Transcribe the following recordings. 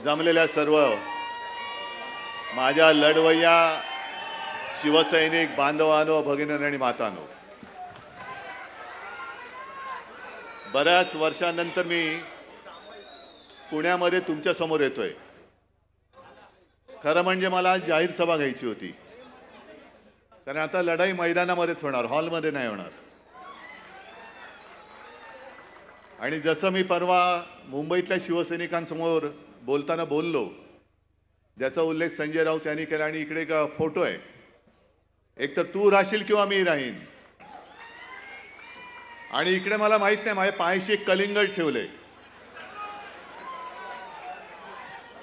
जमलेल्या सर्व माझ्या लढवय्या शिवसैनिक बांधवांनो, भगिनींनो आणि मातांनो, बऱ्याच वर्षांनंतर मी पुण्यामध्ये तुमच्या समोर येतोय. खरं म्हणजे मला आज जाहीर सभा घ्यायची होती, कारण आता लढाई मैदानामध्येच होणार, हॉलमध्ये नाही होणार. आणि जसं मी परवा मुंबईतल्या शिवसैनिकांसमोर बोलताना बोललो, ज्याचा उल्लेख संजय राऊत यांनी केला, आणि इकडे एक फोटो आहे, एक तर तू राहशील किंवा मी राहीन, आणि इकडे मला माहित नाही माझ्या पायाशी एक कलिंगड ठेवले.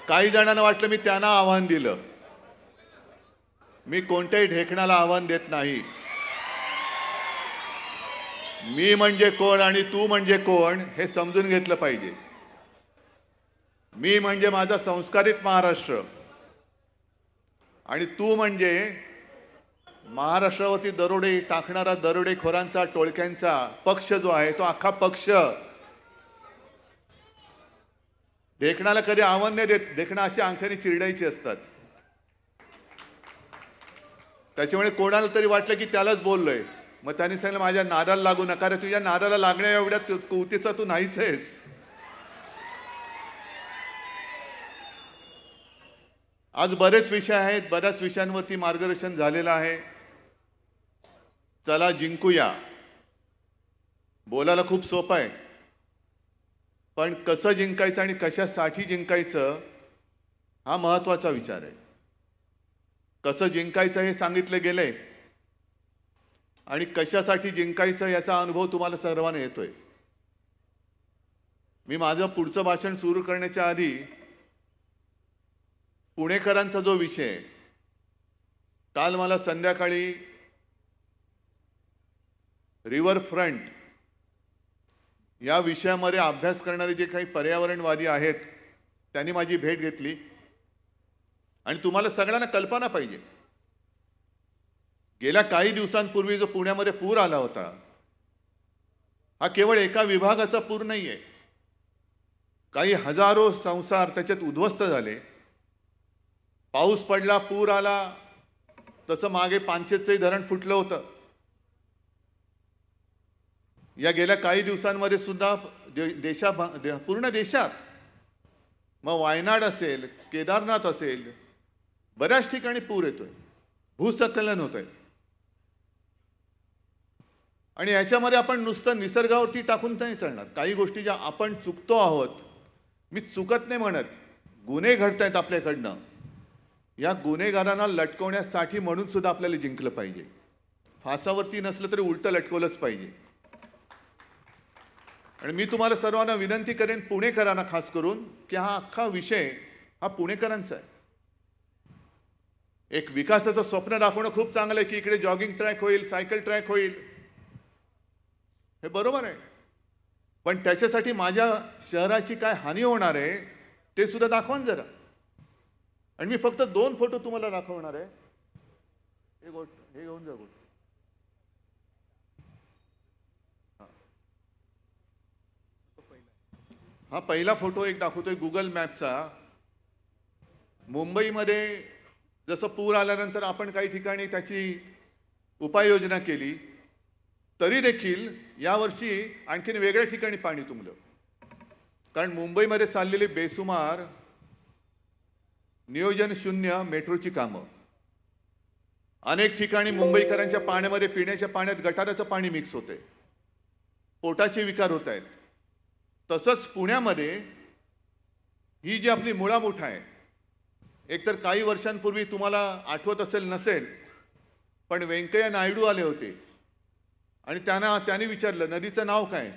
काही जणांना वाटलं मी त्यांना आव्हान दिलं. मी कोणत्याही ढेकणाला आव्हान देत नाही. मी म्हणजे कोण आणि तू म्हणजे कोण हे समजून घेतलं पाहिजे. मी म्हणजे माझा संस्कारित महाराष्ट्र, आणि तू म्हणजे महाराष्ट्रावरती दरोडे टाकणारा दरोडेखोरांचा, टोळक्यांचा पक्ष जो आहे, तो अख्खा पक्ष. ढेकणाला कधी आव्हान नाही देत, ढेकणं अशी अंगठ्याने चिरडायची असतात. त्याच्यामुळे कोणाला तरी वाटलं की त्यालाच बोललोय, मग त्यांनी सांगितलं माझ्या नादाला लागू नका रे, तुझ्या नादाला लागण्या एवढ्या कुवतीचा तू नाहीच आहेस. आज बरेच विषय आहेत, बऱ्याच विषयांवरती मार्गदर्शन झालेलं आहे. चला जिंकूया. बोलायला खूप सोपं आहे, पण कसं जिंकायचं आणि कशासाठी जिंकायचं हा महत्त्वाचा विचार आहे. कसं जिंकायचं हे सांगितले गेले, आणि कशासाठी जिंकायचं याचा अनुभव तुम्हाला सर्वांना येतोय. मी माझं पुढचं भाषण सुरू करण्याच्या आधी पुणेकरांचा जो विषय, काल मला संध्याकाळी रिव्हरफ्रंट या विषयामध्ये अभ्यास करणारे जे काही पर्यावरणवादी आहेत त्यांनी माझी भेट घेतली. आणि तुम्हाला सगळ्यांना कल्पना पाहिजे, गेल्या काही दिवसांपूर्वी जो पुण्यामध्ये पूर आला होता, हा केवळ एका विभागाचा पूर नाहीये. काही हजारो संसार त्याच्यात उद्ध्वस्त झाले. पाऊस पडला, पूर आला, तसं मागे पानशेतचंही धरण फुटलं होतं. या गेल्या काही दिवसांमध्ये सुद्धा पूर्ण देशात, मग वायनाड असेल, केदारनाथ असेल, बऱ्याच ठिकाणी पूर येतोय, भूस्खलन होतंय. आणि याच्यामध्ये आपण नुसतं निसर्गावरती टाकून नाही चालणार. काही गोष्टी ज्या आपण चुकतो आहोत, मी चुकत नाही म्हणत, गुन्हे घडत आहेत आपल्याकडनं, या गुन्हेगारांना लटकवण्यासाठी म्हणून सुद्धा आपल्याला जिंकलं पाहिजे. फासावरती नसलं तरी उलटं लटकवलंच पाहिजे. आणि मी तुम्हाला सर्वांना विनंती करेन, पुणेकरांना खास करून, की हा अख्खा विषय हा पुणेकरांचा आहे. एक विकासाचं स्वप्न दाखवणं खूप चांगलं आहे, की इकडे जॉगिंग ट्रॅक होईल, सायकल ट्रॅक होईल, हे बरोबर आहे. पण त्याच्यासाठी माझ्या शहराची काय हानी होणार आहे ते सुद्धा दाखवा ना जरा. आणि मी फक्त 2 फोटो तुम्हाला दाखवणार आहे. हे घेऊन जा गोष्ट. हा पहिला फोटो एक दाखवतोय गुगल मॅपचा. मुंबईमध्ये जसं पूर आल्यानंतर आपण काही ठिकाणी त्याची उपाययोजना केली, तरी देखील यावर्षी आणखीन वेगळ्या ठिकाणी पाणी तुंबलं. कारण मुंबईमध्ये चाललेली बेसुमार नियोजन शून्य मेट्रोची कामं, अनेक ठिकाणी मुंबईकरांच्या पाण्यामध्ये, पिण्याच्या पाण्यात गटाराचं पाणी मिक्स होतंय, पोटाचे विकार होत आहेत. तसंच पुण्यामध्ये ही जी आपली मुळामुठ आहे, एकतर काही वर्षांपूर्वी तुम्हाला आठवत असेल नसेल, पण व्यंकय्या नायडू आले होते आणि त्यांनी विचारलं नदीचं नाव काय.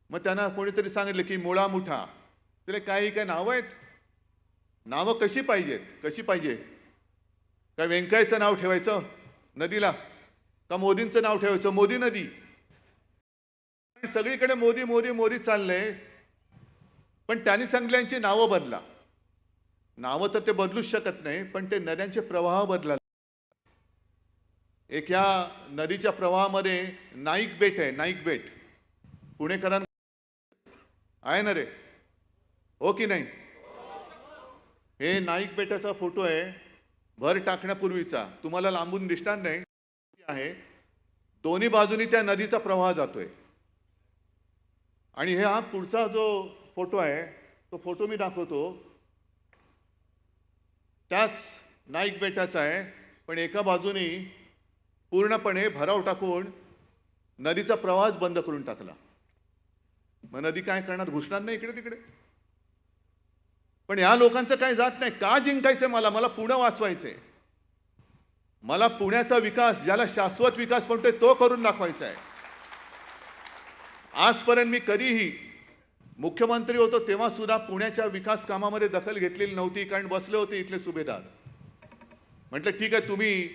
मग त्यांना कोणीतरी सांगितलं की मुळामुठा. त्याला काही काय नावं आहेत, नावं कशी पाहिजेत, कशी पाहिजे. काय व्यंकय्याचं नाव ठेवायचं नदीला, का मोदींचं नाव ठेवायचं, मोदी नदी. सगळीकडे मोदी मोदी मोदी चाललंय, पण त्यांनी सांगितल्यांची नावं बदला. नावं तर ते बदलूच शकत नाही, पण ते नद्यांचे प्रवाह बदला. एक या नदीच्या प्रवाहामध्ये नाईक बेट आहे, नाईक बेट. पुणेकरांना आहे ना रे, हो की नाही. हे नाईक बेटाचा फोटो आहे, भर टाकण्यापूर्वीचा. तुम्हाला लांबून दिसणार नाही आहे. दोन्ही बाजूनी त्या नदीचा प्रवाह जातोय. आणि हा पुढचा जो फोटो आहे तो फोटो मी दाखवतो, त्याच नाईक बेटाचा आहे, पण एका बाजूनी पूर्णपणे भराव टाकून नदीचा प्रवाहच बंद करून टाकला. मग नदी काय करणार, घुसणार नाही इकडे तिकडे. पण या लोकांचं काय जात नाही. का जिंकायचंय मला? मला पुणे वाचवायचंय. मला पुण्याचा विकास, ज्याला शाश्वत विकास म्हणतोय, तो करून दाखवायचा आहे. आजपर्यंत मी कधीही मुख्यमंत्री होतो तेव्हा सुद्धा पुण्याच्या विकास कामामध्ये दखल घेतलेली नव्हती, कारण बसले होते इथले सुभेदार. म्हटलं ठीक आहे, तुम्ही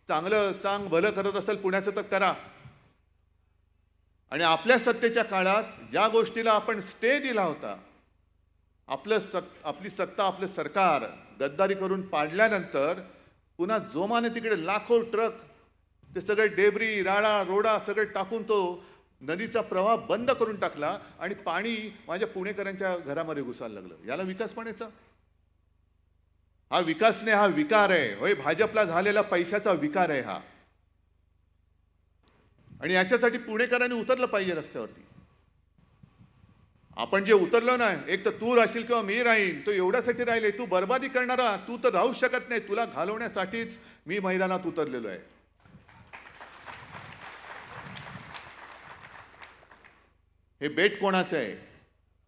चांग भलं करत असाल पुण्याचं तर करा. आणि आपल्या सत्तेच्या काळात ज्या गोष्टीला आपण स्टे दिला होता, आपली सत्ता, आपलं सरकार गद्दारी करून पाडल्यानंतर पुन्हा जोमाने तिकडे लाखो ट्रक ते सगळे डेबरी, राडा रोडा सगळे टाकून तो नदीचा प्रवाह बंद करून टाकला आणि पाणी माझ्या पुणेकरांच्या घरामध्ये घुसायला लागलं. याला विकास म्हणायचा? हा विकास नाही, हा विकार आहे. होय, भाजपला झालेला पैशाचा विकार आहे हा. आणि याच्यासाठी पुणेकरांनी उतरलं पाहिजे रस्त्यावरती. आपण जे उतरलो ना, एक तर तू राहशील किंवा मी राहीन, तो एवढ्यासाठी राहिले. तू बर्बादी करणारा, तू तर राहू शकत नाही. तुला घालवण्यासाठीच मी मैदानात उतरलेलो आहे. हे बेट कोणाचं आहे?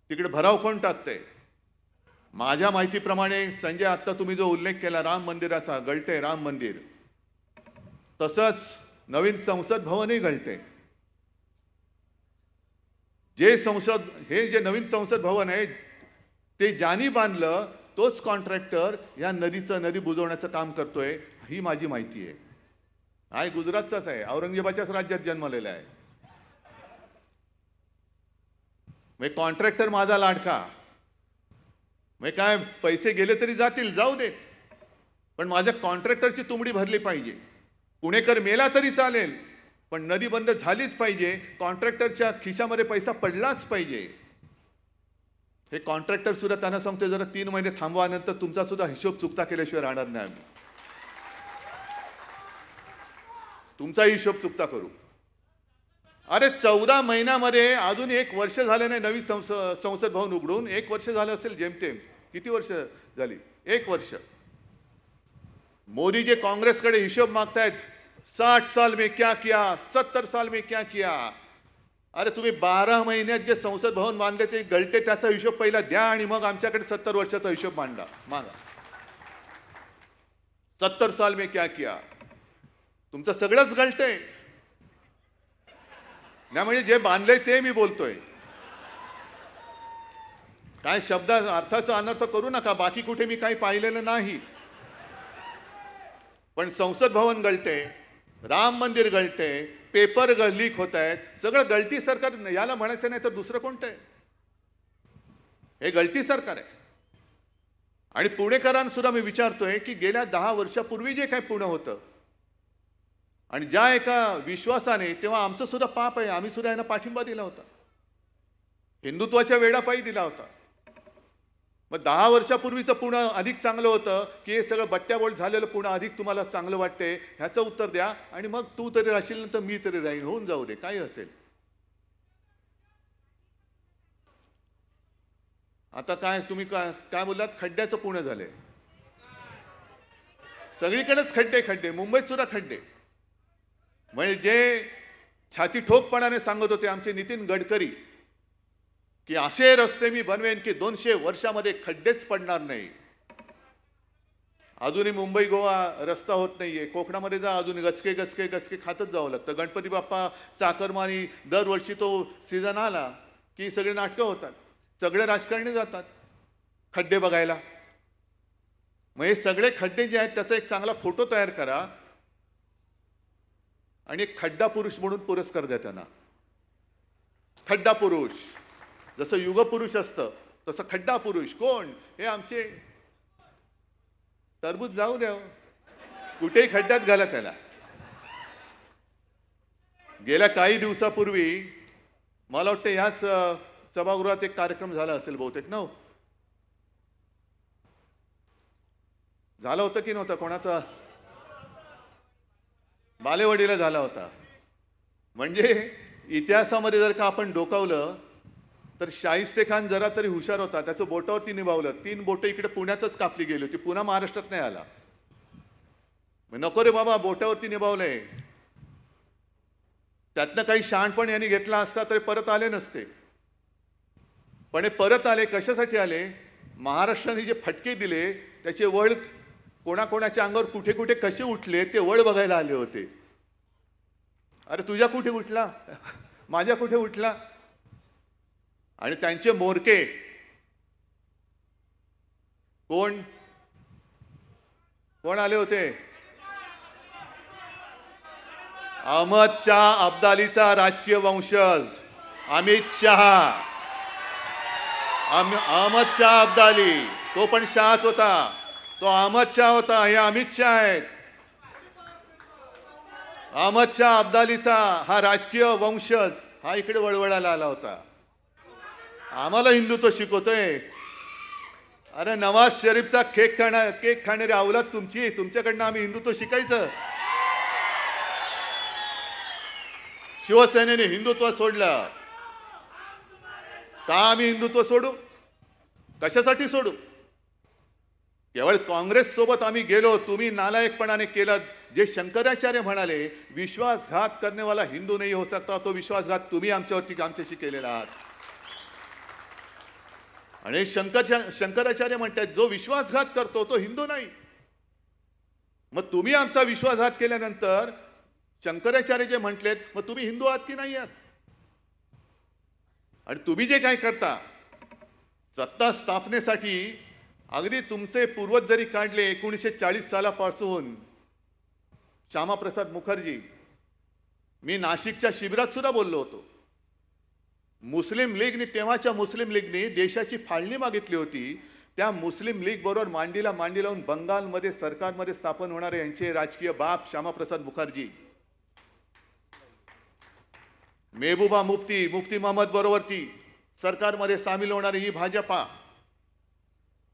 तिकडे भराव कोण टाकतंय? माझ्या माहितीप्रमाणे संजय, आत्ता तुम्ही जो उल्लेख केला राम मंदिराचा, गळते राम मंदिर, तसंच नवीन संसद भवनही गळते. हे जे नवीन संसद भवन आहे ते ज्यांनी बांधलं तोच कॉन्ट्रॅक्टर या नदी बुजवण्याचं काम करतोय, ही माझी माहिती आहे. हा गुजरातचाच आहे, औरंगजेबाच्याच राज्यात जन्मलेला आहे. म्हणजे कॉन्ट्रॅक्टर माझा लाडका. म्हणजे काय, पैसे गेले तरी जातील, जाऊ दे, पण माझ्या कॉन्ट्रॅक्टरची तुंबडी भरली पाहिजे. पुणेकर मेला तरी चालेल, पण नदी बंद झालीच पाहिजे. कॉन्ट्रॅक्टरच्या खिशामध्ये पैसा पडलाच पाहिजे. हे कॉन्ट्रॅक्टर सुद्धा त्यांना सांगतोय, जरा 3 महिने थांबवा, नंतर तुमचा सुद्धा हिशोब चुकता केल्याशिवाय राहणार नाही आम्ही. तुमचा हिशोब चुकता करू. अरे 14 महिन्यामध्ये अजून 1 वर्ष झालं नाही नवीन संसद भवन उघडून. 1 वर्ष झालं असेल जेमतेम. किती वर्ष झाली? 1 वर्ष. मोदी जे काँग्रेसकडे हिशोब मागतायत, 60 साल में क्या किया, 70 साल में क्या किया. अरे तुम्ही 12 महिन्यात जे संसद भवन बांधले ते गळते, त्याचा हिशोब पहिला द्या आणि मग आमच्याकडे 70 वर्षाचा हिशोब मागा. 70 साल में क्या किया. तुमचं सगळंच गळतंय. नाही म्हणजे जे बांधले ते मी बोलतोय. काय शब्द अर्थाचा अनर्थ करू नका. बाकी कुठे मी काही पाहिलेलं नाही. पण संसद भवन गळते, राम मंदिर गळते, पेपर लीक होत आहेत. सगळं गळती सरकार. याला म्हणायचं नाही तर दुसरं कोणतं आहे? हे गळती सरकार आहे. आणि पुणेकरांना सुद्धा मी विचारतोय की गेल्या 10 वर्षापूर्वी जे काही पुणे होतं आणि ज्या एका विश्वासाने, तेव्हा आमचं सुद्धा पाप आहे, आम्ही सुद्धा यांना पाठिंबा दिला होता, हिंदुत्वाच्या वेडापायी दिला होता. मग 10 वर्षापूर्वीचं पुणे अधिक चांगलं होतं की हे सगळं बट्ट्याबोळ झालेलं पुणे अधिक तुम्हाला चांगलं वाटते? ह्याचं उत्तर द्या. आणि मग तू तरी राहशील तर मी तरी राहीन, होऊन जाऊ दे, काही असेल. आता काय तुम्ही काय बोललात? खड्ड्याचं पुणे झालंय. सगळीकडेच खड्डे खड्डे, मुंबईत सुद्धा खड्डे. म्हणजे जे छाती ठोकपणाने सांगत होते आमचे नितीन गडकरी की असे रस्ते मी बनवेन की 200 वर्षामध्ये खड्डेच पडणार नाही. अजूनही मुंबई गोवा रस्ता होत नाहीये. कोकणामध्ये जा, अजून गचके गचके गचके खातच जावं लागतं. गणपती बाप्पा चाकरमानी दरवर्षी तो सीझन आला की सगळे नाटकं होतात, सगळे राजकारणी जातात खड्डे बघायला. मग हे सगळे खड्डे जे आहेत त्याचा एक चांगला फोटो तयार करा आणि एक खड्डा पुरुष म्हणून पुरस्कार द्या त्यांना. खड्डा पुरुष, जसं युगपुरुष असतं तसं खड्डा पुरुष कोण? हे आमचे टरबूज. जाऊ द्या, कुठेही खड्ड्यात घाला त्याला. गेल्या काही दिवसापूर्वी मला वाटतं याच सभागृहात एक कार्यक्रम झाला असेल बहुतेक ना, झालं होतं की नव्हतं कोणाचा? बालेवाडीला झाला होता. म्हणजे इतिहासामध्ये जर का आपण डोकावलं तर शाहिस्ते खान जरा तरी हुशार होता. त्याचं बोटावरती निभावलं. 3 बोटं इकडे पुण्यातच कापली गेली होती. पुन्हा महाराष्ट्रात नाही आला. नको रे बाबा, बोटावरती निभावलंय. त्यातनं काही शहाणपण यांनी घेतला असता तरी परत आले नसते. पण हे परत आले, कशासाठी आले? महाराष्ट्राने जे फटके दिले त्याचे वळ कोणाकोणाच्या अंगावर कुठे कुठे कसे उठले ते वळ बघायला आले होते. अरे तुझ्या कुठे उठला? माझ्या कुठे उठला? आणि त्यांचे मोरके कोण कोण आले होते? अहमद शाह अब्दालीचा राजकीय वंशज अमित शहा. अहमद शाह अब्दाली, तो पण शाहच होता. तो अहमद शाह होता, हे अमित शाह आहेत. अहमद शाह अब्दालीचा हा राजकीय वंशज हा इकडे वळवळायला आला होता. आम्हाला हिंदुत्व शिकवतोय. अरे नवाज शरीफचा केक खाणारी अवलाद तुमची, तुमच्याकडनं आम्ही हिंदुत्व शिकायचं? शिवसेनेने हिंदुत्व सोडलं का? आम्ही हिंदुत्व सोडू? कशासाठी सोडू? केवळ काँग्रेस सोबत आम्ही गेलो, तुम्ही नालायकपणाने केलं. जे शंकराचार्य म्हणाले विश्वासघात करने वाला हिंदू नाही हो सकता, तो विश्वासघात तुम्ही आमच्याशी केलेला आहात. आणि शंकराचार्य म्हणतात जो विश्वासघात करतो तो हिंदू नाही. मग तुम्ही आमचा विश्वासघात केल्यानंतर शंकराचार्य जे म्हटलेत, मग तुम्ही हिंदू आहात की नाही आहात? आणि तुम्ही जे काय करता सत्ता स्थापनेसाठी, अगदी तुमचे पूर्वज जरी काढले 1940 सालापासून, श्यामाप्रसाद मुखर्जी, मी नाशिकच्या शिबिरात सुद्धा बोललो होतो. मुस्लिम लीगने, तेव्हाच्या मुस्लिम लीगने देशाची फाळणी मागितली होती. त्या मुस्लिम लीग बरोबर मांडीला मांडी लावून बंगालमध्ये सरकारमध्ये स्थापन होणारे यांचे राजकीय बाप श्यामाप्रसाद मुखर्जी, मेहबूबा मुफ्ती महम्मद बरोबर ती सरकारमध्ये सामील होणारी ही भाजपा.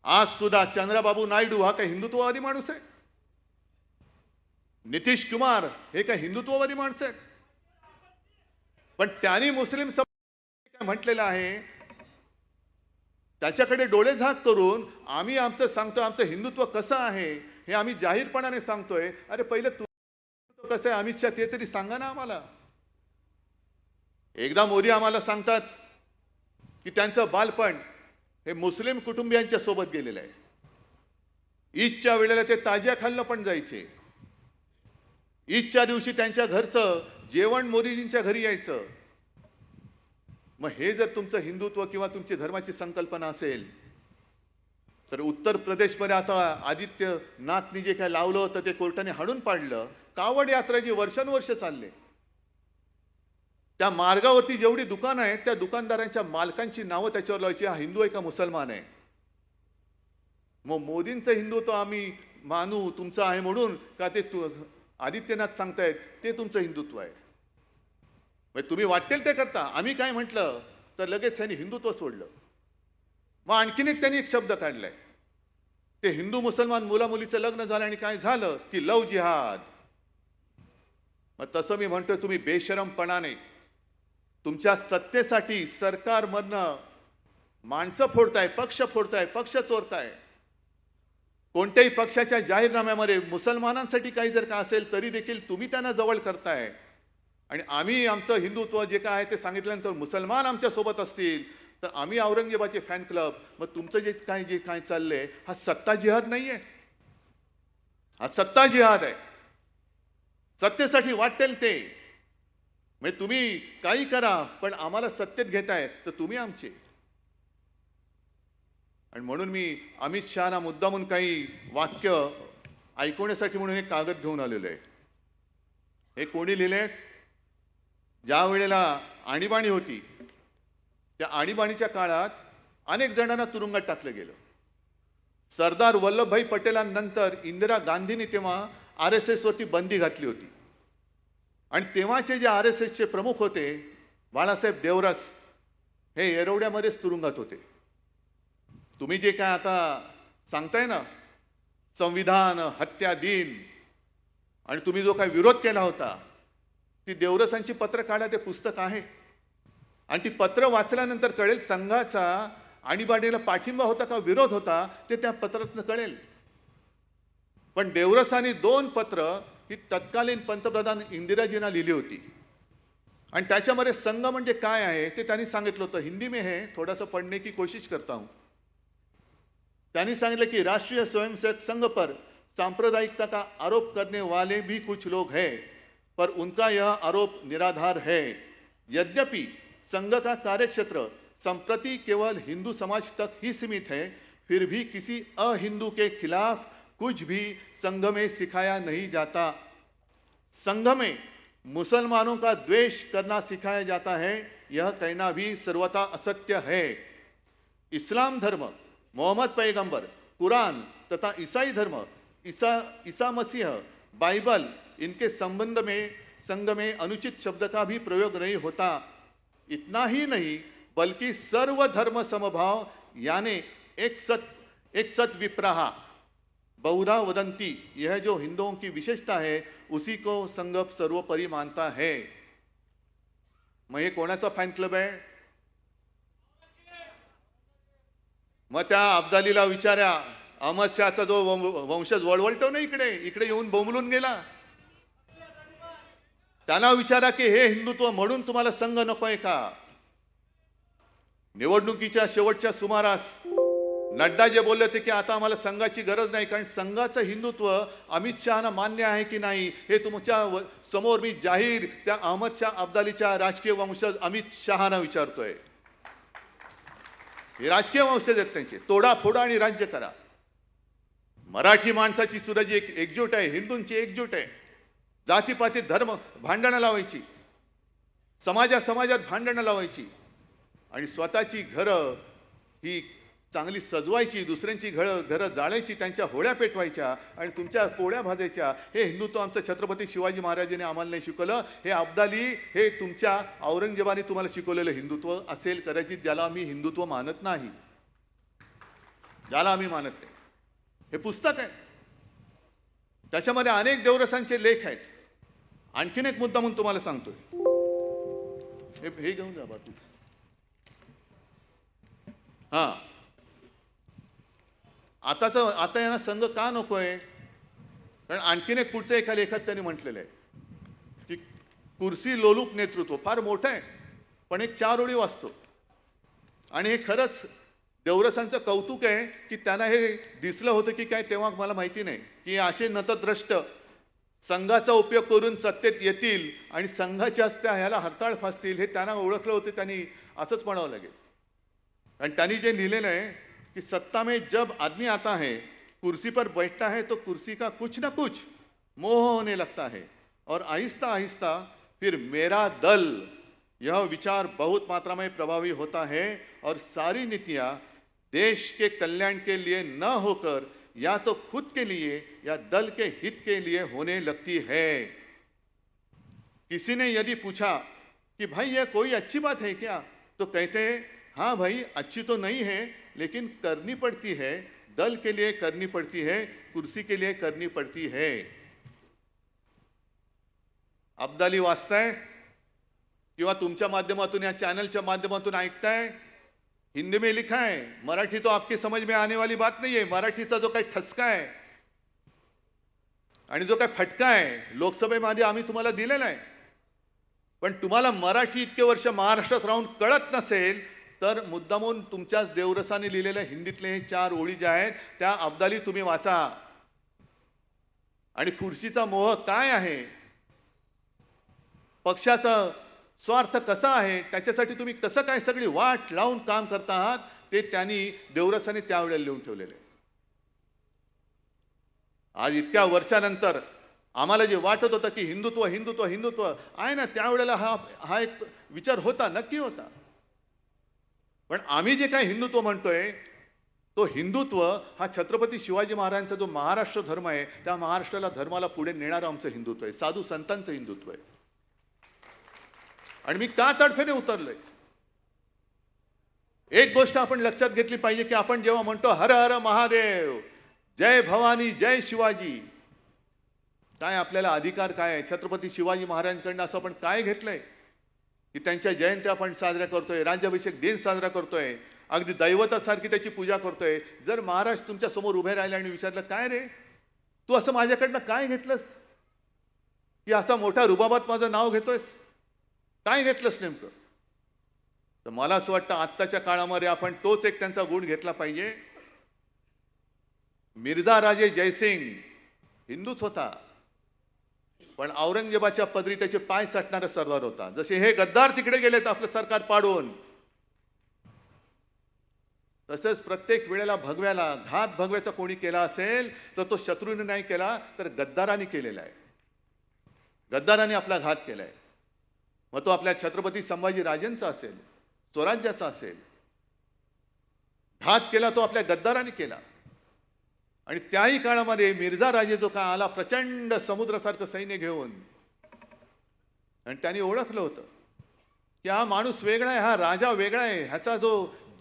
आज सुद्धा चंद्रबाबू नायडू हा काही हिंदुत्ववादी माणूस आहे? नितीश कुमार हे काय हिंदुत्ववादी माणसं आहेत? पण त्यांनी मुस्लिम काय म्हटलेलं आहे त्याच्याकडे डोळे झाक करून आम्ही आमचं सांगतोय, आमचं हिंदुत्व कसं आहे हे आम्ही जाहीरपणाने सांगतोय. अरे पहिले तू कसं आहे अमित शाह ते तरी सांगा ना आम्हाला. एकदा मोदी आम्हाला सांगतात की त्यांचं बालपण हे मुस्लिम कुटुंबियांच्या सोबत गेलेलं आहे. ईदच्या वेळेला ते ताजिया खाल्लं पण जायचे. ईदच्या दिवशी त्यांच्या घरचं जेवण मोदीजींच्या घरी यायचं. मग हे जर तुमचं हिंदुत्व किंवा तुमची धर्माची संकल्पना असेल तर उत्तर प्रदेशमध्ये आता आदित्यनाथनी जे काय लावलं होतं ते कोर्टाने हाणून पाडलं. कावड यात्रा जी वर्षानुवर्ष चालले, त्या मार्गावरती जेवढी दुकानं आहेत त्या दुकानदारांच्या मालकांची नावं त्याच्यावर लावायची, हा हिंदू आहे का मुसलमान आहे. मग मोदींचं हिंदुत्व आम्ही मानू तुमचं आहे म्हणून का ते आदित्यनाथ सांगतायत ते तुमचं हिंदुत्व आहे? तुम्ही वाटेल ते करता. आम्ही काय म्हटलं तर लगेच त्यांनी हिंदुत्व सोडलं. मग आणखीन त्यांनी एक शब्द काढलाय, ते हिंदू मुसलमान मुलामुलीचं लग्न झालं आणि काय झालं की लव जिहाद. मग तसं मी म्हणतोय तुम्ही बेशरमपणाने तुमच्या सत्तेसाठी सरकारमधनं माणसं फोडताय, पक्ष फोडताय, पक्ष चोरताय. कोणत्याही पक्षाच्या जाहीरनाम्यामध्ये मुसलमानांसाठी काही जर का असेल तरी देखील तुम्ही त्यांना जवळ करताय. आणि आम्ही आमचं हिंदुत्व जे काय आहे ते सांगितल्यानंतर मुसलमान आमच्या सोबत असतील तर आम्ही औरंगजेबाचे फॅन क्लब. मग तुमचं जे काय चाललंय हा सत्ता जिहाद नाहीये, हा सत्ता जिहाद आहे. सत्तेसाठी वाटेल ते, म्हणजे तुम्ही काही करा पण आम्हाला सत्तेत घेताय तर तुम्ही आमचे. आणि म्हणून मी अमित शहाना मुद्दामून काही वाक्य ऐकवण्यासाठी म्हणून एक कागद घेऊन आलेलो आहे. हे कोणी लिहिले? ज्या वेळेला आणीबाणी होती त्या आणीबाणीच्या काळात अनेक जणांना तुरुंगात टाकलं गेलं. सरदार वल्लभभाई पटेलांनंतर इंदिरा गांधींनी तेव्हा RSS वरती बंदी घातली होती. आणि तेव्हाचे जे RSSचे प्रमुख होते बाळासाहेब देवरस हे येरवड्यामध्येच तुरुंगात होते. तुम्ही जे काय आता सांगताय ना संविधान, हत्या दिन, आणि तुम्ही जो काही विरोध केला होता, ती देवरसांची पत्र काढा, ते पुस्तक आहे. आणि ती पत्र वाचल्यानंतर कळेल संघाचा आणीबाणीला पाठिंबा होता का विरोध होता, ते त्या पत्रातून कळेल. पण देवरसांनी 2 पत्र ही तत्कालीन पंतप्रधान इंदिराजींना लिहिली होती, आणि त्याच्यामध्ये संघ म्हणजे काय आहे ते त्यांनी सांगितलं होतं. हिंदी में है, थोड़ा सा पढ़ने की कोशिश करता हूं. त्यांनी सांगितलं की राष्ट्रीय स्वयंसेवक संघ पर सांप्रदायिकता का आरोप करने वाले भी कुछ लोग हैं, पर उनका यह आरोप निराधार है. यद्यपि संघ का कार्यक्षेत्र संप्रति केवल हिंदू समाज तक ही सीमित है, फिर भी किसी अहिंदू के खिलाफ कुछ भी संघ में सिखाया नहीं जाता. संघ में मुसलमानों का द्वेष करना सिखाया जाता है, यह कहना भी सर्वथा असत्य है. इस्लाम धर्म, मोहम्मद पैगंबर, कुरान तथा ईसाई धर्म, ईसा मसीह, बाइबल, इनके संबंध में संघ में अनुचित शब्द का भी प्रयोग नहीं होता. इतना ही नहीं बल्कि सर्व धर्म समभाव यानी एक सत विप्रहा बहुधा वदंती, यह जो हिंदुओं की विशेषता है उसी को संघ सर्वोपरि मानता है. मग हे कोणाचा फॅन क्लब आहे? मग त्या अब्दालीला विचारा, अहमद शहाचा जो वंशज वळवळतो ना इकडे इकडे येऊन बोंबलून गेला, त्यांना विचारा की हे हिंदुत्व म्हणून तुम्हाला संघ नकोय का? निवडणुकीच्या शेवटच्या सुमारास नड्डा जे बोलले होते की आता आम्हाला संघाची गरज नाही, कारण संघाचं हिंदुत्व अमित शहाना मान्य आहे की नाही हे तुमच्या समोर मी जाहीर त्या अहमद शाह अब्दालीच्या राजकीय वंशज अमित शहाना विचारतोय. हे राजकीय वंशज आहेत त्यांचे. तोडा फोडा आणि राज्य करा. मराठी माणसाची सुद्धा जी एक एकजूट आहे, हिंदूंची एकजूट आहे. जातीपाती धर्म भांडणं लावायची, समाजात भांडणं लावायची, आणि स्वतःची घरं ही चांगली सजवायची, दुसऱ्यांची घरं जाळायची, त्यांच्या होळ्या पेटवायच्या आणि तुमच्या पोळ्या भाजायच्या. हे हिंदुत्व आमचं छत्रपती शिवाजी महाराजांनी आम्हाला नाही शिकवलं. हे अब्दाली, हे तुमच्या औरंगजेबाने तुम्हाला शिकवलेलं हिंदुत्व असेल कदाचित, ज्याला आम्ही हिंदुत्व मानत नाही, ज्याला आम्ही मानत नाही. हे पुस्तक आहे, त्याच्यामध्ये अनेक देवरसांचे लेख आहेत. आणखीन एक मुद्दा म्हणून तुम्हाला सांगतोय, हे घेऊन जा बाजू. हा, आता यांना संघ का नकोय? कारण आणखीन एक पुढच्या एका लेखात त्यांनी म्हटलेलं आहे की कुर्सी लोलूप नेतृत्व फार मोठं आहे, पण एक 4 ओळी वाचतो, आणि हे खरंच देवरसांचं कौतुक आहे की त्यांना हे दिसलं होतं की काय तेव्हा मला माहिती नाही की असे नतद्रष्ट संघाचा उपयोग करून सत्तेत येतील आणि संघाच्या ह्याला हरताळ फासतील, हे त्यांना ओळखलं होतं. त्यांनी असंच म्हणावं लागेल. आणि त्यांनी जे लिहिलेलं आहे कि सत्ता में जब आदमी आता है, कुर्सी पर बैठता है, तो कुर्सी का कुछ ना कुछ मोह होने लगता है, और आहिस्ता आहिस्ता फिर मेरा दल यह विचार बहुत मात्रा में प्रभावी होता है, और सारी नीतियां देश के कल्याण के लिए न होकर या तो खुद के लिए या दल के हित के लिए होने लगती है. किसी ने यदि पूछा कि भाई यह कोई अच्छी बात है क्या, तो कहते हैं हाँ भाई अच्छी तो नहीं है, लेकिन करनी पड़ती है. दल के लिए करनी पड़ती है, कुर्सी के लिए करनी पड़ती है. अब्दाली वाचताय किंवा तुमच्या माध्यमातून या चॅनलच्या माध्यमातून ऐकताय, हिंदी में लिखा है. मराठी तो आपके समझ में आने वाली बात नहीं है. मराठीचा जो काही ठसका आहे आणि जो काही फटका आहे लोकसभेमध्ये आम्ही तुम्हाला दिलेला आहे. पण तुम्हाला मराठी इतके वर्ष महाराष्ट्रात राहून कळत नसेल तर मुद्दामून तुमच्याच देवरसाने लिहिलेल्या हिंदीतले हे 4 ओळी ज्या आहेत त्या अब्दाली तुम्ही वाचा. आणि खुर्चीचा मोह काय आहे, पक्षाचा स्वार्थ कसा आहे, त्याच्यासाठी तुम्ही कसं काय सगळी वाट लावून काम करता आहात, ते त्यांनी देवरसाने त्यावेळेला लिहून ठेवलेले. आज इतक्या वर्षानंतर आम्हाला जे वाटत होतं की हिंदुत्व हिंदुत्व हिंदुत्व आहे ना, त्यावेळेला हा एक विचार होता, नक्की होता. पण आम्ही जे काही हिंदुत्व म्हणतोय तो हिंदुत्व हा छत्रपती शिवाजी महाराजांचा जो महाराष्ट्र धर्म आहे त्या महाराष्ट्राला धर्माला पुढे नेणारं आमचं हिंदुत्व आहे, साधू संतांचं हिंदुत्व आहे. आणि मी का तडफेने उतरलोय, एक गोष्ट आपण लक्षात घेतली पाहिजे की आपण जेव्हा म्हणतो हर हर महादेव, जय भवानी जय शिवाजी. काय आपल्याला अधिकार काय आहे? छत्रपती शिवाजी महाराजांकडनं असं आपण काय घेतलंय की त्यांच्या जयंत्या आपण साजऱ्या करतोय, राज्याभिषेक दिन साजरा करतोय, अगदी दैवतासारखी त्याची पूजा करतोय. जर महाराज तुमच्या समोर उभे राहिले आणि विचारलं, काय रे तू असं माझ्याकडनं काय घेतलंस की असा मोठा रुबाबात माझं नाव घेतोयस, काय घेतलंस नेमकं? तर मला असं वाटतं आत्ताच्या काळामध्ये आपण तोच एक त्यांचा गुण घेतला पाहिजे. मिर्झा राजे जयसिंग हिंदूच होता, पण औरंगजेबाच्या पदरी त्याचे पाय चाटणारा सरदार होता. जसे हे गद्दार तिकडे गेलेत आपलं सरकार पाडून, तसंच प्रत्येक वेळेला भगव्याला घात भगव्याचा कोणी केला असेल तर तो शत्रूने नाही केला, तर गद्दारांनी केलेला आहे. गद्दारांनी आपला घात केलाय. मग तो आपल्या छत्रपती संभाजी राजेंचा असेल, स्वराज्याचा असेल. घात केला तो आपल्या गद्दारांनी केला. आणि त्याही काळामध्ये मिर्झा राजे जो का आला प्रचंड समुद्रासारखं सैन्य घेऊन, आणि त्यांनी ओळखलं होतं की हा माणूस वेगळा आहे, हा राजा वेगळा आहे, ह्याचा जो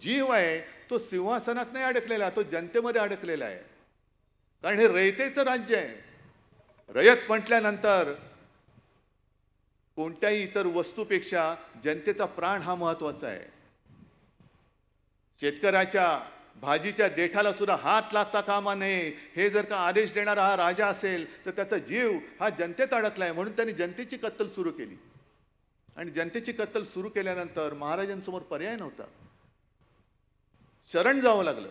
जीव आहे तो सिंहासनात नाही अडकलेला, तो जनतेमध्ये अडकलेला आहे. कारण हे रयतेचं राज्य आहे. रयत म्हटल्यानंतर कोणत्याही इतर वस्तूपेक्षा जनतेचा प्राण हा महत्वाचा आहे. शेतकऱ्याच्या भाजीच्या देठाला सुद्धा हात लागता कामा नये, हे जर का आदेश देणारा हा राजा असेल तर त्याचा जीव हा जनतेत अडकलाय. म्हणून त्यांनी जनतेची कत्तल सुरू केली. आणि जनतेची कत्तल सुरू केल्यानंतर महाराजांसमोर पर्याय नव्हता, शरण जावं लागलं.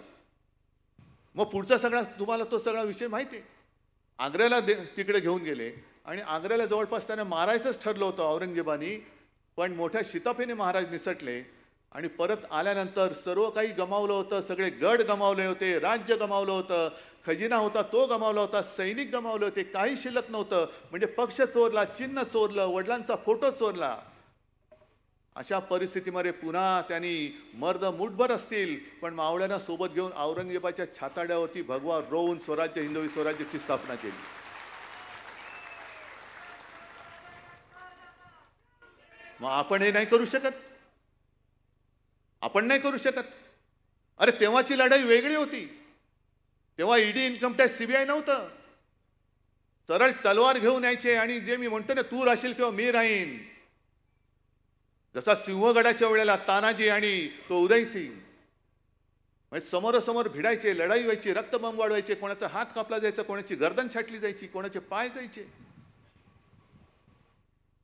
मग पुढचा सगळा तुम्हाला तो सगळा विषय माहिती आहे. आग्र्याला तिकडे घेऊन गेले आणि आग्र्याला जवळपास त्यांना मारायचंच ठरलं होतं औरंगजेबानी, पण मोठ्या शिताफीने महाराज निसटले. आणि परत आल्यानंतर सर्व काही गमावलं होतं, सगळे गड गमावले होते, राज्य गमावलं होतं, खजिना होता तो गमावला होता, सैनिक गमावले होते, काही शिल्लक नव्हतं. म्हणजे पक्ष चोरला, चिन्ह चोरलं, वडिलांचा फोटो चोरला. अशा परिस्थितीमध्ये पुन्हा त्यांनी मर्द मुठभर असतील पण मावळ्यांना सोबत घेऊन औरंगजेबाच्या छाताड्यावरती भगवा रोवून स्वराज्य हिंदवी स्वराज्याची स्थापना केली. मग आपण हे नाही करू शकत? आपण नाही करू शकत? अरे तेव्हाची लढाई वेगळी होती. तेव्हा ईडी, इन्कम टॅक्स, सीबीआय नव्हतं. सरळ तलवार घेऊन यायचे आणि जे मी म्हणतो ना, तू राहशील किंवा मी राहीन. जसा सिंहगडाच्या वेळेला तानाजी आणि तो उदयसिंग म्हणजे समोरासमोर भिडायचे, लढाई व्हायची, रक्तबंब वाढवायचे, कोणाचा हात कापला जायचा, कोणाची गर्दन छाटली जायची, कोणाचे पाय जायचे.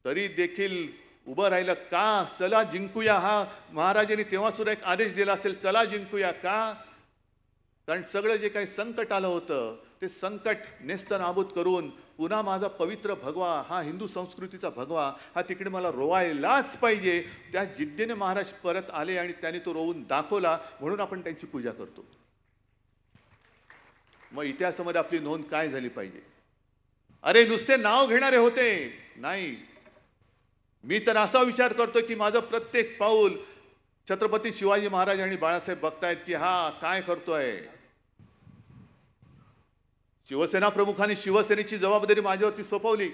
तरी देखील उभं राहिलं का? चला जिंकूया. हा महाराजांनी तेव्हा सुद्धा एक आदेश दिला असेल, चला जिंकूया. का? कारण सगळं जे काही संकट आलं होतं ते संकट नेस्तनाबूत करून पुन्हा माझा पवित्र भगवा, हा हिंदू संस्कृतीचा भगवा, हा तिकडे मला रोवायलाच पाहिजे. त्या जिद्दीने महाराज परत आले आणि त्यांनी तो रोवून दाखवला. म्हणून आपण त्यांची पूजा करतो. मग इतिहासामध्ये आपली नोंद काय झाली पाहिजे? अरे नुसते नाव घेणारे होते नाही. मी तर असा विचार करतो की माझं प्रत्येक पाऊल छत्रपती शिवाजी महाराज आणि बाळासाहेब बघतायत की हा काय करतोय. शिवसेना प्रमुखांनी शिवसेनेची जबाबदारी माझ्यावरती सोपवली.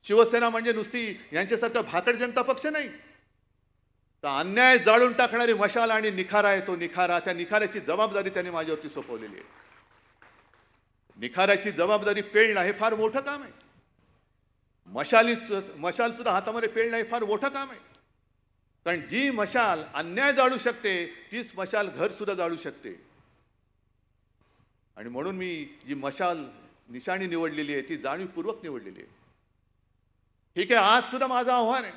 शिवसेना म्हणजे नुसती यांच्यासारखा भाकड जनता पक्ष नाही, तर अन्याय जाळून टाकणारी मशाल आणि निखारा आहे तो निखारा. त्या निखाऱ्याची जबाबदारी त्यांनी माझ्यावरती सोपवलेली आहे. निखाऱ्याची जबाबदारी पेळणं हे फार मोठं काम आहे. मशाल सुद्धा हातामध्ये पेळणं हे फार मोठं काम आहे. कारण जी मशाल अन्याय जाळू शकते तीच मशाल घर सुद्धा जाळू शकते. आणि म्हणून मी जी मशाल निशाणी निवडलेली आहे ती जाणीवपूर्वक निवडलेली आहे. ठीक आहे, आज सुद्धा माझं आव्हान आहे.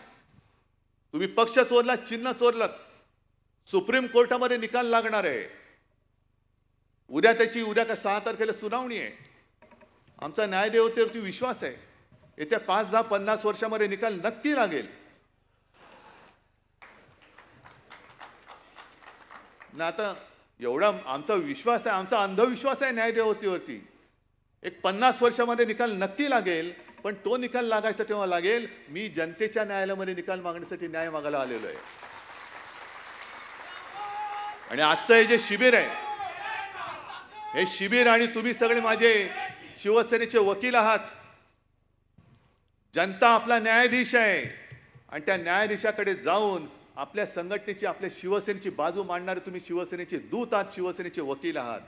तुम्ही पक्ष चोरला, चिन्ह चोरलं, सुप्रीम कोर्टामध्ये निकाल लागणार आहे. उद्या का 6 तारखेला सुनावणी आहे. आमचा न्यायदेवतेवरती विश्वास आहे. येत्या 5, 10, 50 वर्षामध्ये निकाल नक्की लागेल. ना आता एवढा आमचा विश्वास आहे, आमचा अंधविश्वास आहे न्यायदेवतेवरती. एक 50 वर्षामध्ये निकाल नक्की लागेल. पण तो निकाल लागायचा तेव्हा लागेल मी जनतेच्या न्यायालयामध्ये निकाल मागण्यासाठी न्याय मागायला आलेलो आहे. आणि आजचं हे जे शिबिर आहे, हे शिबिर आणि तुम्ही सगळे माझे शिवसेनेचे वकील आहात. जनता आपला न्यायाधीश आहे आणि त्या न्यायाधीशाकडे जाऊन आपल्या संघटनेची, आपल्या शिवसेनेची बाजू मांडणारे तुम्ही शिवसेनेचे दूत आहात, शिवसेनेचे वकील आहात.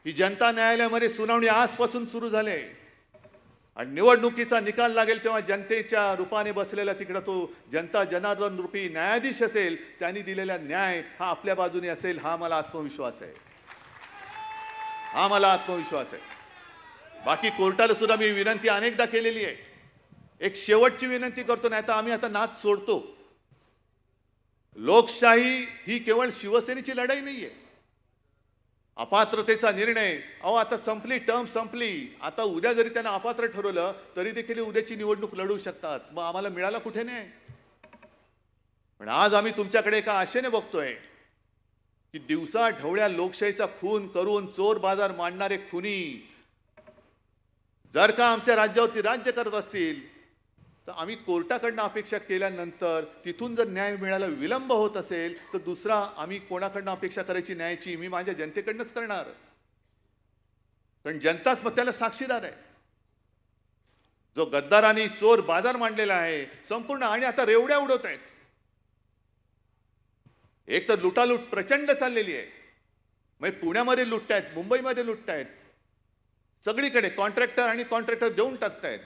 ही जनता न्यायालयामध्ये सुनावणी आजपासून सुरू झाली आणि निवडणुकीचा निकाल लागेल तेव्हा जनतेच्या रूपाने बसलेला तिकडे तो जनता जनार्दन रूपी न्यायाधीश असेल, त्यांनी दिलेला न्याय हा आपल्या बाजूने असेल, हा मला आत्मविश्वास आहे. हा मला आत्मविश्वास आहे. बाकी कोर्टाला सुद्धा मी विनंती अनेकदा केलेली आहे. एक शेवटची विनंती करतो, नाही तर आम्ही आता नाच सोडतो. लोकशाही ही केवळ शिवसेनेची लढाई नाहीये. अपात्रतेचा निर्णय आता संपली, टर्म संपली. आता उद्या जरी त्यांना अपात्र ठरवलं तरी देखील उद्याची निवडणूक लढू शकतात. मग आम्हाला मिळाला कुठे नाही. पण आज आम्ही तुमच्याकडे एका आशेने बघतोय की दिवसा ढवळ्या लोकशाहीचा खून करून चोर बाजार मांडणारे खुनी जर का आमच्या राज्यावरती राज्य करत असतील तर आम्ही कोर्टाकडनं अपेक्षा केल्यानंतर तिथून जर न्याय मिळायला विलंब होत असेल तर दुसरा आम्ही कोणाकडनं अपेक्षा करायची न्यायाची? मी माझ्या जनतेकडनंच करणार. कारण जनताच मग त्याला साक्षीदार आहे. जो गद्दारांनी चोर बाजार मांडलेला आहे संपूर्ण, आणि आता रेवड्या उडवत आहेत. एक तर लुटालूट प्रचंड चाललेली आहे. म्हणजे पुण्यामध्ये लुटतायत, मुंबईमध्ये लुटतायत, सगळीकडे कॉन्ट्रॅक्टर आणि कॉन्ट्रॅक्टर देऊन टाकतायत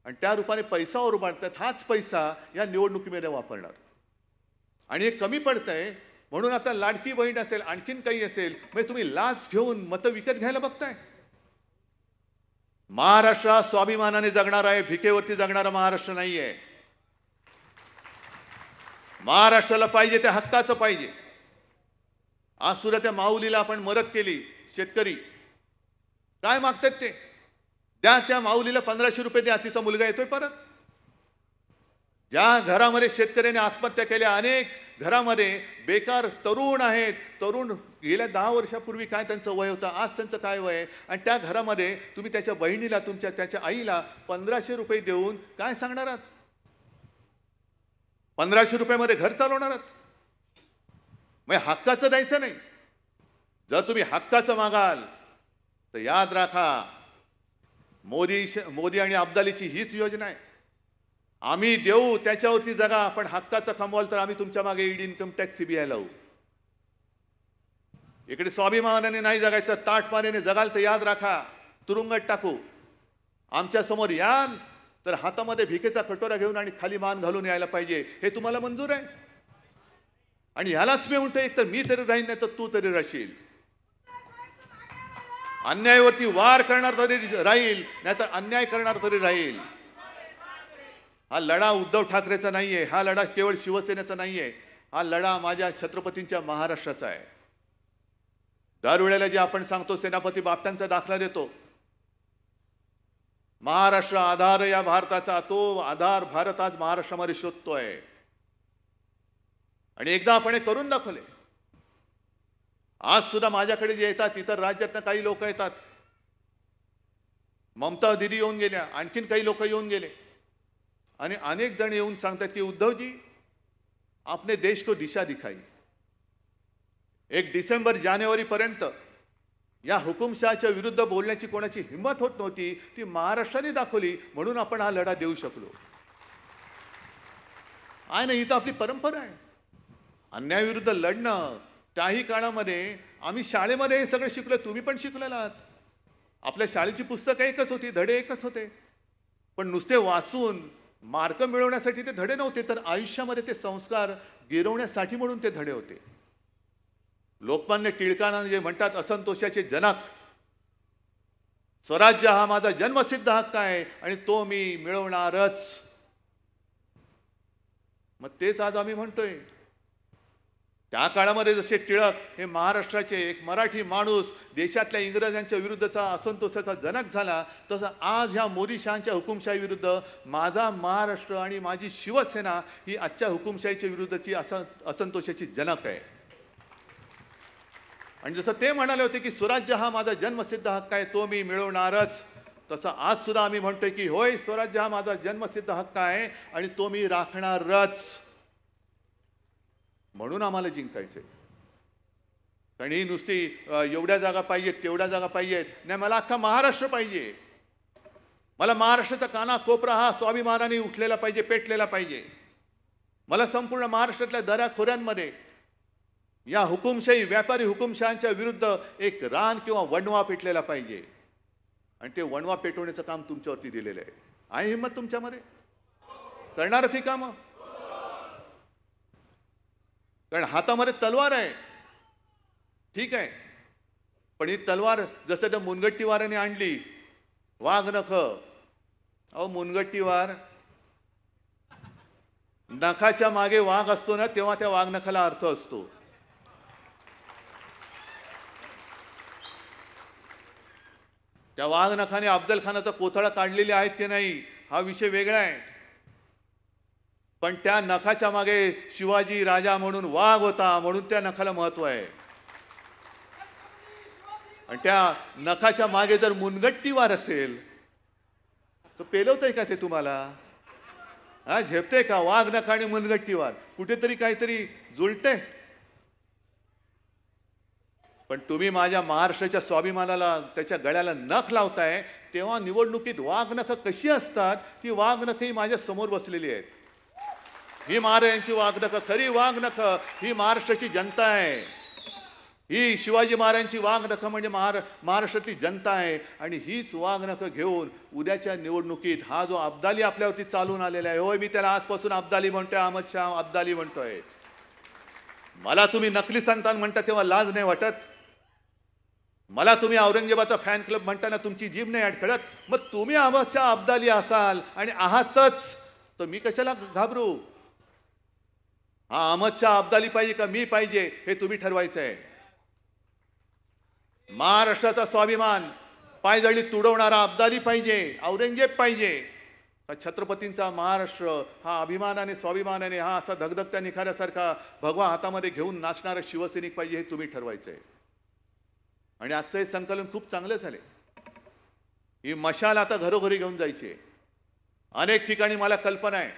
आणि त्या रूपाने पैसा उभारतात. हाच पैसा या निवडणुकीमध्ये वापरणार आणि हे कमी पडतंय. म्हणून आता लाडकी बहीण असेल, आणखीन काही असेल, म्हणजे तुम्ही लाच घेऊन मतं विकत घ्यायला बघताय. महाराष्ट्र हा स्वाभिमानाने जगणार आहे, भिकेवरती जगणारा महाराष्ट्र नाहीये. महाराष्ट्राला पाहिजे ते हक्काचं पाहिजे. आज सुद्धा त्या माऊलीला आपण मदत केली. शेतकरी काय मागतात ते द्या. त्या माऊलीला 1500 रुपये द्या, तिचा मुलगा येतोय परत. ज्या घरामध्ये शेतकऱ्याने आत्महत्या केल्या, अनेक घरामध्ये बेकार तरुण आहेत. तरुण गेल्या 10 वर्षापूर्वी काय त्यांचं वय होतं, आज त्यांचं काय वय आहे, आणि त्या घरामध्ये तुम्ही त्याच्या बहिणीला, त्याच्या आईला 1500 रुपये देऊन काय सांगणार आहात? 1500 रुपयामध्ये घर चालवणार आहात? मग हक्काचं द्यायचं नाही. जर तुम्ही हक्काचं मागाल तर याद राखा, मोदी आणि अब्दालीची हीच योजना आहे. आम्ही देऊ त्याच्यावरती जगा, पण हक्काचं कमवाल तर आम्ही तुमच्या मागे ईडी, इन्कम टॅक्स, सीबीआय लावू. इकडे स्वाभिमानाने नाही जगायचं, ताटमानेने जगाल तर याद राखा तुरुंगात टाकू. आमच्या समोर याल तर हातामध्ये भिकेचा कटोरा घेऊन आणि खाली मान घालून यायला पाहिजे. हे तुम्हाला मंजूर आहे? आणि ह्यालाच मी म्हणतो, एक तर मी तरी राहीन, नाही तर तू तरी राहशील. अन्यायावरती वार करणार तरी राहील, नाही तर अन्याय करणार तरी राहील. हा लढा उद्धव ठाकरेचा नाहीये, हा लढा केवळ शिवसेनेचा नाहीये, हा लढा माझ्या छत्रपतींच्या महाराष्ट्राचा आहे. दरवेळेला जे आपण सांगतो, सेनापती बापटांचा दाखला देतो, महाराष्ट्र आधार या भारताचा, तो आधार भारत आज महाराष्ट्रामध्ये शोधतोय आणि एकदा आपण हे करून दाखवले. आज सुद्धा माझ्याकडे जे येतात, इतर राज्यातनं काही लोक येतात. ममता दीदी येऊन गेल्या, आणखीन काही लोक येऊन गेले आणि अनेक जण येऊन सांगतात की उद्धवजी आपने देश को दिशा दिखाई. 1 डिसेंबर जानेवारी पर्यंत या हुकुमशहाच्या विरुद्ध बोलण्याची कोणाची हिंमत होत नव्हती, ती महाराष्ट्राने दाखवली. म्हणून आपण हा लढा देऊ शकलो. आहे ना, ही तर आपली परंपरा आहे, अन्यायाविरुद्ध लढणं. त्याही काळामध्ये आम्ही शाळेमध्ये हे सगळं शिकलो, तुम्ही पण शिकलेला आहात. आपल्या शाळेची पुस्तकं एकच होती, धडे एकच होते, पण नुसते वाचून मार्क मिळवण्यासाठी ते धडे नव्हते, तर आयुष्यामध्ये ते संस्कार गिरवण्यासाठी म्हणून ते धडे होते. लोकमान्य टिळकांना जे म्हणतात असंतोषाचे जनक, स्वराज्य हा माझा जन्मसिद्ध हक्क आहे आणि तो मी मिळवणारच. मग तेच आज आम्ही म्हणतोय. त्या काळामध्ये जसे टिळक हे महाराष्ट्राचे एक मराठी माणूस देशातल्या इंग्रजांच्या विरुद्धचा असंतोषाचा जनक झाला, तसं आज ह्या मोदी शहांच्या हुकुमशाही विरुद्ध माझा महाराष्ट्र आणि माझी शिवसेना ही आजच्या हुकुमशाहीच्या विरुद्धची असंतोषाची जनक आहे. आणि जसं ते म्हणाले होते की स्वराज्य हा माझा जन्मसिद्ध हक्क आहे, तो मी मिळवणारच, तसं आज सुद्धा आम्ही म्हणतोय की होय, स्वराज्य हा माझा जन्मसिद्ध हक्क आहे आणि तो मी राखणारच. म्हणून आम्हाला जिंकायचंय. कारण ही नुसती एवढ्या जागा पाहिजेत, तेवढ्या जागा पाहिजेत नाही, मला अख्खा महाराष्ट्र पाहिजे. मला महाराष्ट्राचा काना कोपरा हा स्वाभिमानाने उठलेला पाहिजे, पेटलेला पाहिजे. मला संपूर्ण महाराष्ट्रातल्या दऱ्याखोऱ्यांमध्ये या हुकुमशाही व्यापारी हुकुमशहांच्या विरुद्ध एक रान किंवा वणवा पेटलेला पाहिजे आणि ते वणवा पेटवण्याचं काम तुमच्यावरती दिलेलं आहे हिंमत तुमच्यामध्ये करणार ती कामं कारण हातामध्ये तलवार आहे ठीक आहे पण ही तलवार जसं त्या मुनगट्टीवाराने आणली वाघ नख अहो मुनगट्टीवार नखाच्या मागे वाघ असतो ना तेव्हा त्या वाघ नखाला अर्थ असतो त्या वाघ नखाने अफजल खानाचा कोथळा काढलेले आहेत की नाही हा विषय वेगळा आहे पण त्या नखाच्या मागे शिवाजी राजा म्हणून वाघ होता म्हणून त्या नखाला महत्व आहे आणि त्या नखाच्या मागे जर मुनगट्टीवार असेल तर पेलवतंय का ते तुम्हाला हा झेपते का वाघ नख आणि मुनगट्टीवार कुठेतरी काहीतरी जुळते पण तुम्ही माझ्या महाराष्ट्राच्या स्वाभिमानाला त्याच्या गळ्याला नख लावताय तेव्हा निवडणुकीत वाघ नख कशी असतात ती वाघ नख ही माझ्या समोर बसलेली आहेत ही महाराजांची वाघ नख खरी वाघ नख ही महाराष्ट्राची जनता आहे ही शिवाजी महाराजांची वाघ नख म्हणजे महाराष्ट्रातली जनता आहे आणि हीच वाघ नख घेऊन उद्याच्या निवडणुकीत हा जो अब्दाली आपल्यावरती चालून आलेला आहे होय मी त्याला आजपासून अब्दाली म्हणतोय अहमद शाह अब्दाली म्हणतोय मला तुम्ही नकली संतान म्हणता तेव्हा लाज नाही वाटत मला तुम्ही औरंगजेबाचा फॅन क्लब म्हणताना तुमची जीभ नाही अडखळत मग तुम्ही अहमद शाह अब्दाली असाल आणि आहातच तर मी कशाला घाबरू हा अहमद शाह अब्दाली पाहिजे का मी पाहिजे हे तुम्ही ठरवायचं आहे महाराष्ट्राचा स्वाभिमान पायदळी तुडवणारा अब्दाली पाहिजे औरंगजेब पाहिजे छत्रपतींचा महाराष्ट्र हा अभिमानाने स्वाभिमानाने हा असा धगधगत्या निखाऱ्यासारखा भगवा हातामध्ये घेऊन नाचणारा शिवसैनिक पाहिजे हे तुम्ही ठरवायचं आहे आणि आजचं हे संकलन खूप चांगलं झाले ही मशाल आता घरोघरी घेऊन जायची आहे अनेक ठिकाणी मला कल्पना आहे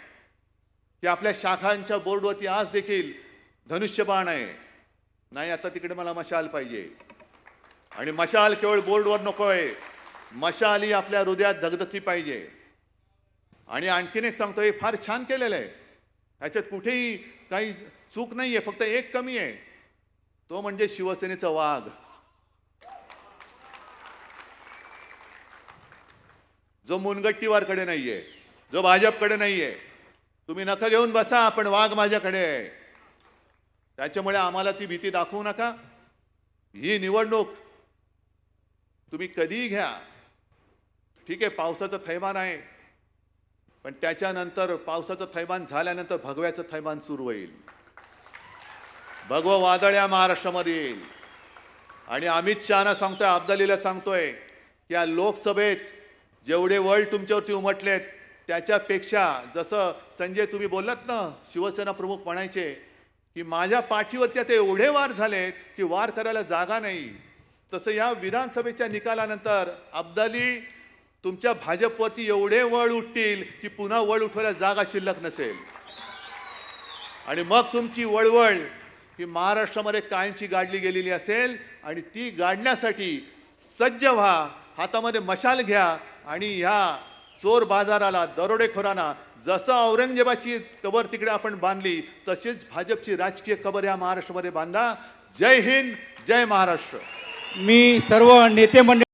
की आपल्या शाखांच्या बोर्डवरती आज देखील धनुष्यबाण आहे नाही आता तिकडे मला मशाल पाहिजे आणि मशाल केवळ बोर्डवर नकोय मशाल ही आपल्या हृदयात धगधगती पाहिजे आणि आणखीन एक सांगतो हे फार छान केलेलं आहे याच्यात कुठेही काही चूक नाहीये फक्त एक कमी आहे तो म्हणजे शिवसेनेचा वाघ जो मुनगट्टीवारकडे नाहीये जो भाजपकडे नाहीये तुम्ही नका घेऊन बसा पण वाघ माझ्याकडे आहे त्याच्यामुळे आम्हाला ती भीती दाखवू नका ही निवडणूक तुम्ही कधीही घ्या ठीक आहे पावसाचं थैमान आहे पण त्याच्यानंतर पावसाचं थैमान झाल्यानंतर भगव्याचं थैमान सुरू होईल भगवं वादळ या महाराष्ट्रामध्ये येईल आणि अमित शहाना सांगतोय अब्दालीला सांगतोय की या लोकसभेत जेवढे वळ तुमच्यावरती उमटलेत त्याच्यापेक्षा जसं संजय तुम्ही बोललात ना शिवसेना प्रमुख म्हणायचे की माझ्या पाठीवरती आता एवढे वार झालेत की वार करायला जागा नाही तसं या विधानसभेच्या निकालानंतर अब्दाली तुमच्या भाजपवरती एवढे वळ उठतील की पुन्हा वळ उठवायला जागा शिल्लक नसेल आणि मग तुमची वळवळ ही महाराष्ट्रामध्ये कायमची गाडली गेलेली असेल आणि ती गाडण्यासाठी सज्ज व्हा हातामध्ये मशाल घ्या आणि ह्या चोर बाजाराला दरोडेखोरांना जसं औरंगजेबाची कबर तिकडे आपण बांधली तशीच भाजपची राजकीय कबर या महाराष्ट्रामध्ये बांधा जय हिंद जय महाराष्ट्र मी सर्व नेते मंडळी